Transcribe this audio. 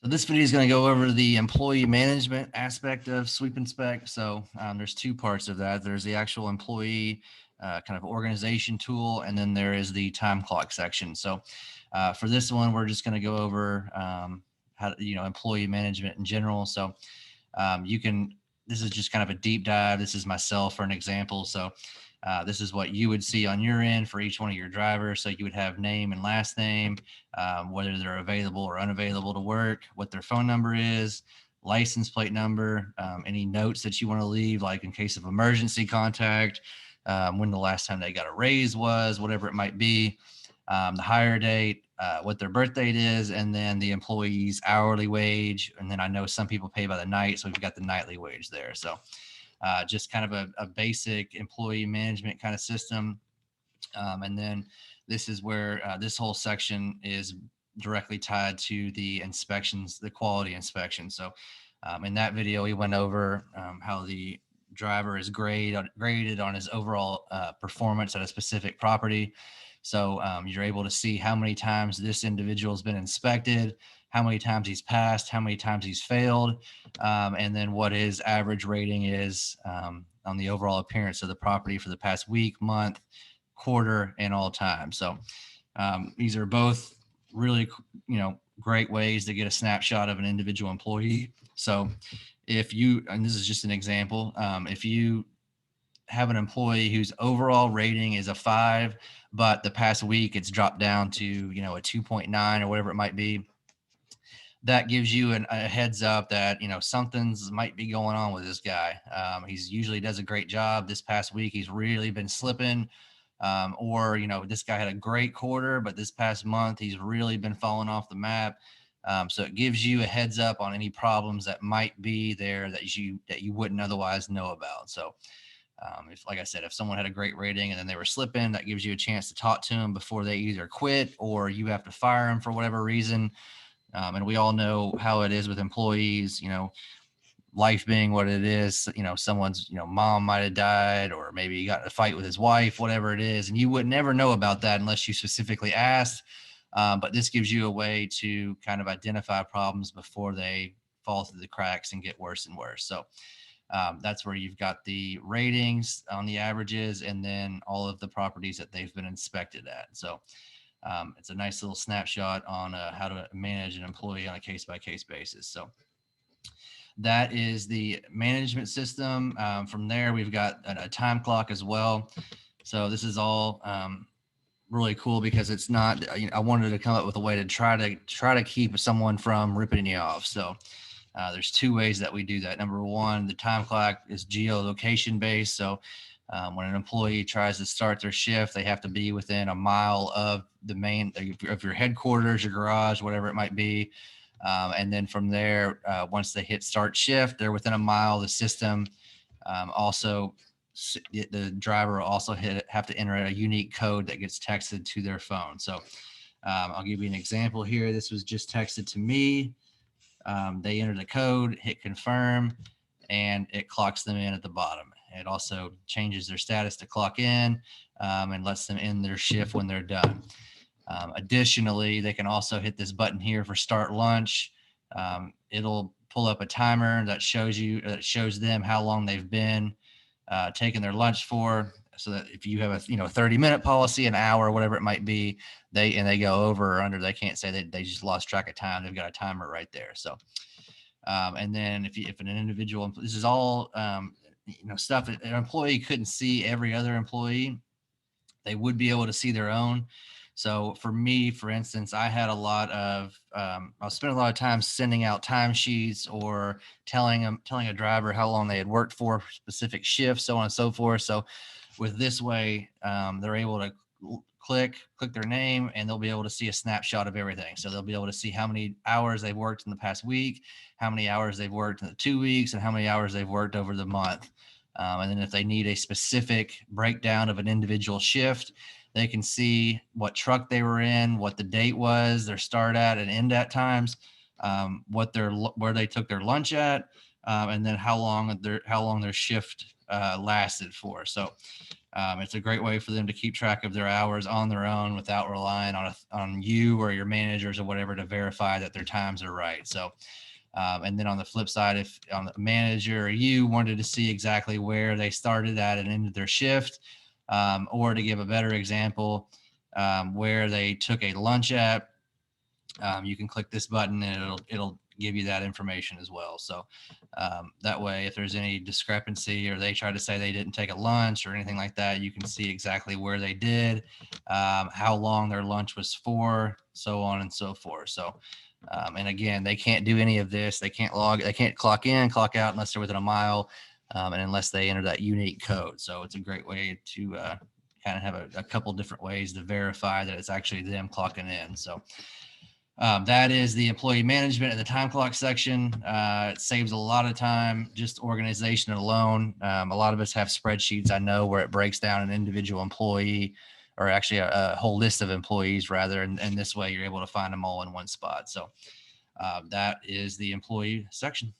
So this video is going to go over the employee management aspect of Sweep and Spec. So there's two parts of that. There's the actual employee kind of organization tool, and then there is the time clock section. So for this one, we're just going to go over how to, employee management in general. So you can, this is just kind of a deep dive. This is myself for an example. So this is what you would see on your end for each one of your drivers. So you would have name and last name, whether they're available or unavailable to work, what their phone number is, license plate number, any notes that you want to leave, like in case of emergency contact, when the last time they got a raise was, whatever it might be, the hire date, what their birth date is, and then the employee's hourly wage. And then I know some people pay by the night, so we've got the nightly wage there. So just kind of a basic employee management kind of system. And then this is where this whole section is directly tied to the inspections, the quality inspection. So in that video, we went over how the driver is graded on his overall performance at a specific property. So you're able to see how many times this individual has been inspected, how many times he's passed, how many times he's failed, and then what his average rating is on the overall appearance of the property for the past week, month, quarter, and all time. So these are both really, great ways to get a snapshot of an individual employee. So if you, and this is just an example, if you have an employee whose overall rating is a 5, but the past week it's dropped down to, a 2.9 or whatever it might be, that gives you a heads up that, something's might be going on with this guy. He's usually does a great job. This past week, he's really been slipping. Or, this guy had a great quarter, but this past month, he's really been falling off the map. So it gives you a heads up on any problems that might be there that you wouldn't otherwise know about. So if, like I said, if someone had a great rating and then they were slipping, that gives you a chance to talk to them before they either quit or you have to fire them for whatever reason. And we all know how it is with employees, life being what it is, someone's, mom might have died, or maybe he got in a fight with his wife, whatever it is. And you would never know about that unless you specifically asked. But this gives you a way to kind of identify problems before they fall through the cracks and get worse and worse. So that's where you've got the ratings on the averages and then all of the properties that they've been inspected at. So it's a nice little snapshot on how to manage an employee on a case-by-case basis. So that is the management system. From there, we've got a time clock as well. So this is all really cool because it's not, I wanted to come up with a way to try to keep someone from ripping you off. So there's two ways that we do that. Number one, the time clock is geolocation based. So when an employee tries to start their shift, they have to be within a mile of the main of your headquarters, your garage, whatever it might be. And then from there, once they hit start shift, they're within a mile of the system. Also, the driver will also have to enter a unique code that gets texted to their phone. So I'll give you an example here. This was just texted to me. They enter the code, hit confirm, and it clocks them in at the bottom. It also changes their status to clock in and lets them end their shift when they're done. Additionally, they can also hit this button here for start lunch. It'll pull up a timer that shows them how long they've been taking their lunch for. So that if you have a 30-minute policy, an hour, whatever it might be, they go over or under, they can't say that they just lost track of time. They've got a timer right there. So and then if an individual, this is all stuff an employee couldn't see every other employee, they would be able to see their own. So for me, for instance, I had a lot of, I was spending a lot of time sending out timesheets or telling a driver how long they had worked for specific shifts, so on and so forth. So with this way, they're able to click their name and they'll be able to see a snapshot of everything. So they'll be able to see how many hours they've worked in the past week, how many hours they've worked in the 2 weeks, and how many hours they've worked over the month. And then if they need a specific breakdown of an individual shift, they can see what truck they were in, what the date was, their start at and end at times, where they took their lunch at, and then how long their shift lasted for. So It's a great way for them to keep track of their hours on their own without relying on you or your managers or whatever to verify that their times are right. So, and then on the flip side, if on the manager or you wanted to see exactly where they started at and ended their shift, or to give a better example, where they took a lunch at, you can click this button and it'll give you that information as well. So that way, if there's any discrepancy or they try to say they didn't take a lunch or anything like that, you can see exactly where they did, how long their lunch was for, so on and so forth. So, and again, they can't do any of this. They can't clock in, clock out unless they're within a mile, and unless they enter that unique code. So it's a great way to kind of have a couple different ways to verify that it's actually them clocking in. So that is the employee management and the time clock section. It saves a lot of time, just organization alone. A lot of us have spreadsheets, I know, where it breaks down an individual employee, or actually a whole list of employees rather. And this way you're able to find them all in one spot. So that is the employee section.